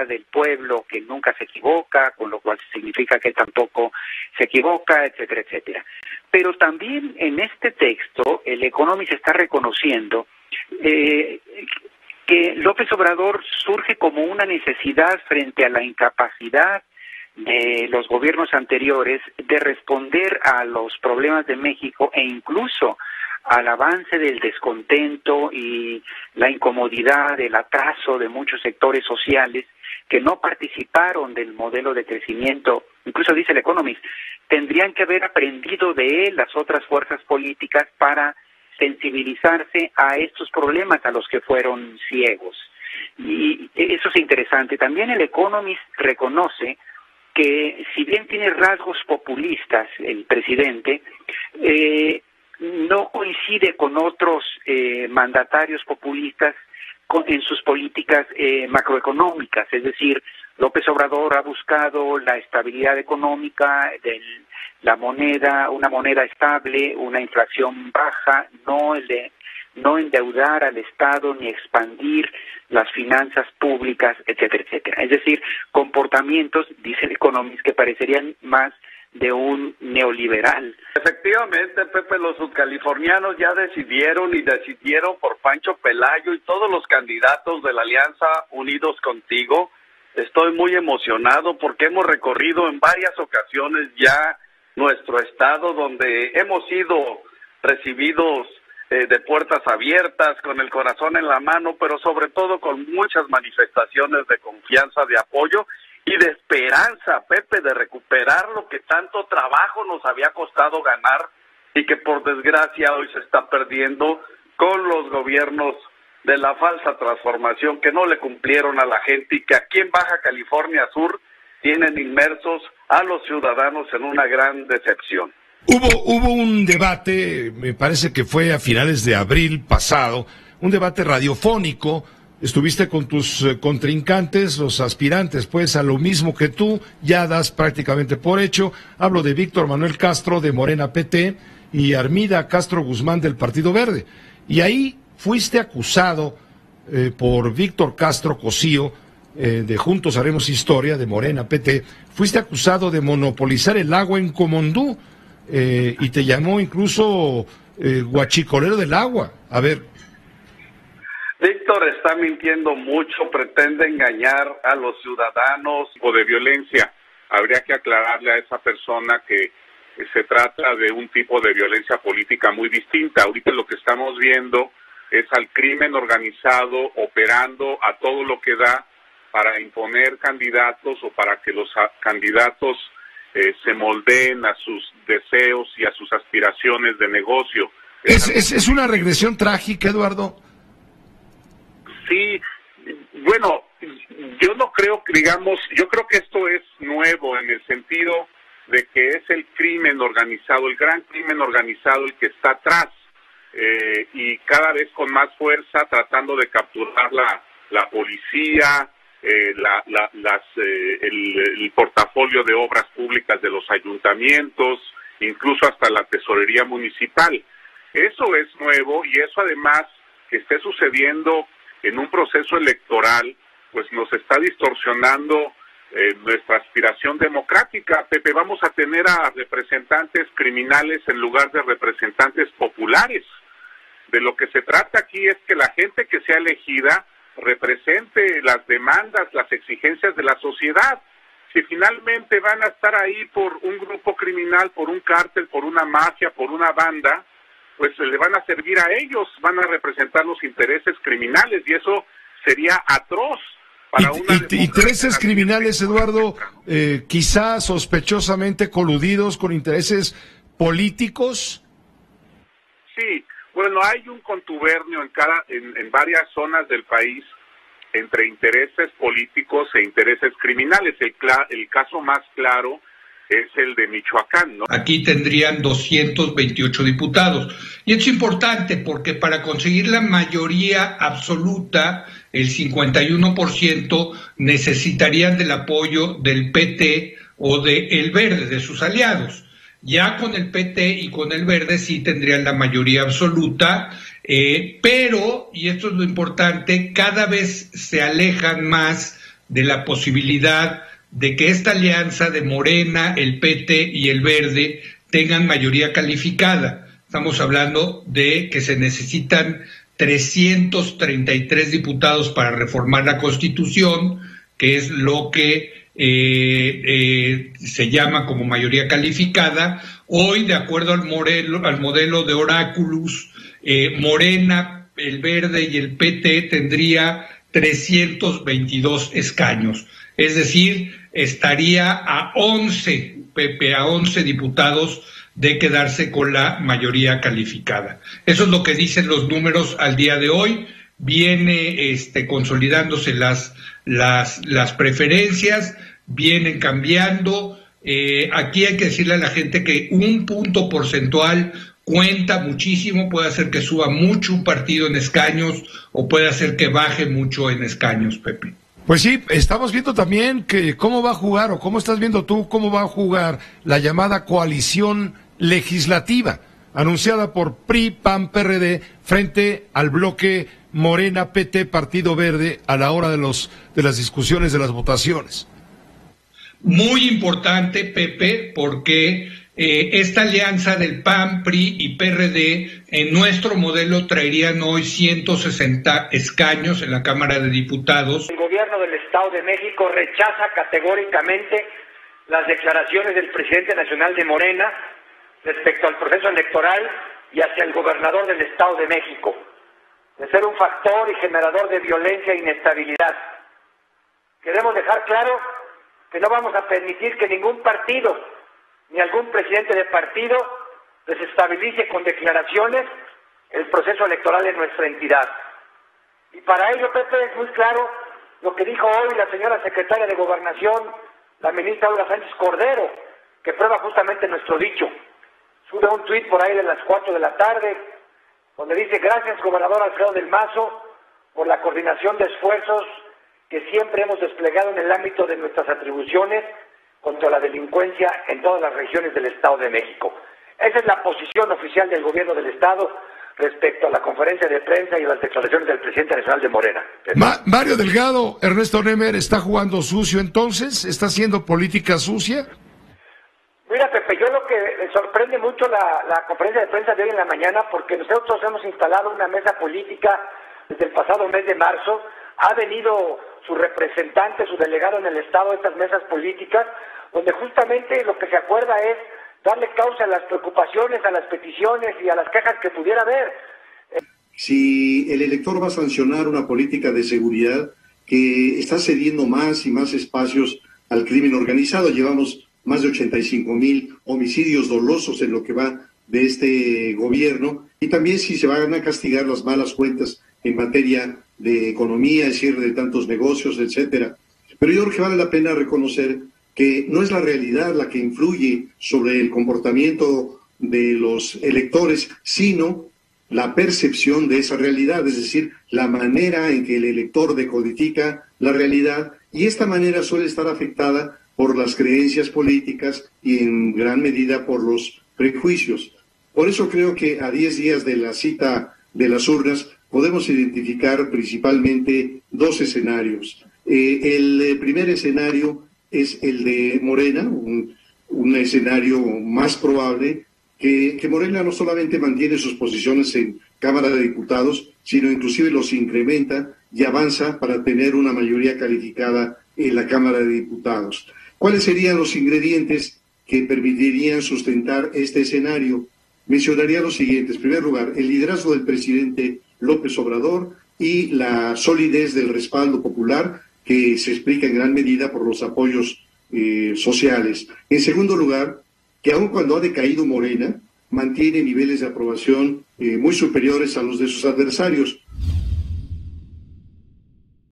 del pueblo que nunca se equivoca, con lo cual significa que tampoco se equivoca, etcétera, etcétera. Pero también en este texto el Economist está reconociendo que López Obrador surge como una necesidad frente a la incapacidad de los gobiernos anteriores de responder a los problemas de México e incluso al avance del descontento y la incomodidad, el atraso de muchos sectores sociales que no participaron del modelo de crecimiento. Incluso dice el Economist, tendrían que haber aprendido de él las otras fuerzas políticas para sensibilizarse a estos problemas a los que fueron ciegos. Y eso es interesante. También el Economist reconoce que si bien tiene rasgos populistas el presidente, no coincide con otros mandatarios populistas en sus políticas macroeconómicas, es decir, López Obrador ha buscado la estabilidad económica de la moneda, una moneda estable, una inflación baja, no endeudar al Estado ni expandir las finanzas públicas, etcétera, etcétera. Es decir, comportamientos, dice el Economist, que parecerían más de un neoliberal. Efectivamente, Pepe, los subcalifornianos ya decidieron por Pancho Pelayo y todos los candidatos de la Alianza Unidos Contigo. Estoy muy emocionado porque hemos recorrido en varias ocasiones ya nuestro estado, donde hemos sido recibidos de puertas abiertas, con el corazón en la mano, pero sobre todo con muchas manifestaciones de confianza, de apoyo y de esperanza, Pepe, de recuperar lo que tanto trabajo nos había costado ganar y que por desgracia hoy se está perdiendo con los gobiernos de la falsa transformación que no le cumplieron a la gente y que aquí en Baja California Sur tienen inmersos a los ciudadanos en una gran decepción. Hubo un debate, me parece que fue a finales de abril pasado, un debate radiofónico. Estuviste con tus contrincantes, los aspirantes, pues, a lo mismo que tú, ya das prácticamente por hecho. Hablo de Víctor Manuel Castro, de Morena PT, y Armida Castro Guzmán, del Partido Verde. Y ahí fuiste acusado por Víctor Castro Cosío, de Juntos Haremos Historia, de Morena PT, fuiste acusado de monopolizar el agua en Comondú, y te llamó incluso guachicolero del agua. A ver. Víctor está mintiendo mucho, pretende engañar a los ciudadanos. O de violencia. Habría que aclararle a esa persona que se trata de un tipo de violencia política muy distinta. Ahorita lo que estamos viendo es al crimen organizado operando a todo lo que da para imponer candidatos o para que los candidatos se moldeen a sus deseos y a sus aspiraciones de negocio. ¿Es una regresión trágica, Eduardo? Sí, bueno, yo no creo que, yo creo que esto es nuevo en el sentido de que es el crimen organizado, el gran crimen organizado el que está atrás, y cada vez con más fuerza tratando de capturar la policía, el portafolio de obras públicas de los ayuntamientos, incluso hasta la tesorería municipal. Eso es nuevo y eso además que esté sucediendo en un proceso electoral, pues nos está distorsionando nuestra aspiración democrática. Pepe, vamos a tener a representantes criminales en lugar de representantes populares. De lo que se trata aquí es que la gente que sea elegida represente las demandas, las exigencias de la sociedad. Si finalmente van a estar ahí por un grupo criminal, por un cártel, por una mafia, por una banda, pues le van a servir a ellos, van a representar los intereses criminales y eso sería atroz para una intereses criminales, Eduardo, quizá sospechosamente coludidos con intereses políticos. Sí, bueno, hay un contubernio en varias zonas del país entre intereses políticos e intereses criminales. El caso más claro es el de Michoacán, ¿no? Aquí tendrían 228 diputados. Y es importante porque para conseguir la mayoría absoluta, el 51%, necesitarían del apoyo del PT o de El Verde, de sus aliados. Ya con el PT y con el Verde sí tendrían la mayoría absoluta, pero, y esto es lo importante, cada vez se alejan más de la posibilidad de que esta alianza de Morena, el PT y el Verde tengan mayoría calificada. Estamos hablando de que se necesitan 333 diputados para reformar la Constitución, que es lo que se llama como mayoría calificada. Hoy, de acuerdo al modelo de Oráculos, Morena, el Verde y el PT tendría 322 escaños. Es decir, estaría a 11 diputados de quedarse con la mayoría calificada. Eso es lo que dicen los números al día de hoy. Viene consolidándose las preferencias, vienen cambiando. Aquí hay que decirle a la gente que un punto porcentual cuenta muchísimo, puede hacer que suba mucho un partido en escaños o puede hacer que baje mucho en escaños, Pepe. Pues sí, estamos viendo también que cómo va a jugar, o cómo estás viendo tú cómo va a jugar la llamada coalición legislativa, anunciada por PRI, PAN, PRD, frente al bloque Morena, PT, Partido Verde, a la hora de las discusiones, de las votaciones. Muy importante, Pepe, porque esta alianza del PAN, PRI y PRD en nuestro modelo traerían hoy 160 escaños en la Cámara de Diputados. El gobierno del Estado de México rechaza categóricamente las declaraciones del presidente nacional de Morena respecto al proceso electoral y hacia el gobernador del Estado de México, de ser un factor y generador de violencia e inestabilidad. Queremos dejar claro que no vamos a permitir que ningún partido ni algún presidente de partido desestabilice con declaraciones el proceso electoral de nuestra entidad. Y para ello, Pepe, es muy claro lo que dijo hoy la señora secretaria de Gobernación, la ministra Olga Sánchez Cordero, que prueba justamente nuestro dicho. Sube un tuit por ahí de las 4 de la tarde, donde dice: gracias, gobernador Alfredo del Mazo, por la coordinación de esfuerzos que siempre hemos desplegado en el ámbito de nuestras atribuciones contra la delincuencia en todas las regiones del Estado de México. Esa es la posición oficial del gobierno del Estado respecto a la conferencia de prensa y las declaraciones del presidente nacional de Morena. Mario Delgado, Ernesto Nemer, ¿está jugando sucio entonces? ¿Está haciendo política sucia? Mira, Pepe, yo lo que me sorprende mucho la conferencia de prensa de hoy en la mañana, porque nosotros hemos instalado una mesa política desde el pasado mes de marzo. Ha venido su representante, su delegado en el Estado a estas mesas políticas, donde justamente lo que se acuerda es darle causa a las preocupaciones, a las peticiones y a las quejas que pudiera haber. Si el elector va a sancionar una política de seguridad que está cediendo más y más espacios al crimen organizado, llevamos más de 85,000 homicidios dolosos en lo que va de este gobierno, y también si se van a castigar las malas cuentas en materia de economía, el cierre de tantos negocios, etcétera. Pero yo creo que vale la pena reconocer que no es la realidad la que influye sobre el comportamiento de los electores, sino la percepción de esa realidad, es decir, la manera en que el elector decodifica la realidad, y esta manera suele estar afectada por las creencias políticas y en gran medida por los prejuicios. Por eso creo que a 10 días de la cita de las urnas podemos identificar principalmente dos escenarios. El primer escenario es el de Morena, un escenario más probable, que Morena no solamente mantiene sus posiciones en Cámara de Diputados, sino inclusive los incrementa y avanza para tener una mayoría calificada en la Cámara de Diputados. ¿Cuáles serían los ingredientes que permitirían sustentar este escenario? Mencionaría los siguientes. En primer lugar, el liderazgo del presidente López Obrador y la solidez del respaldo popular, que se explica en gran medida por los apoyos sociales. En segundo lugar, que aun cuando ha decaído Morena, mantiene niveles de aprobación muy superiores a los de sus adversarios.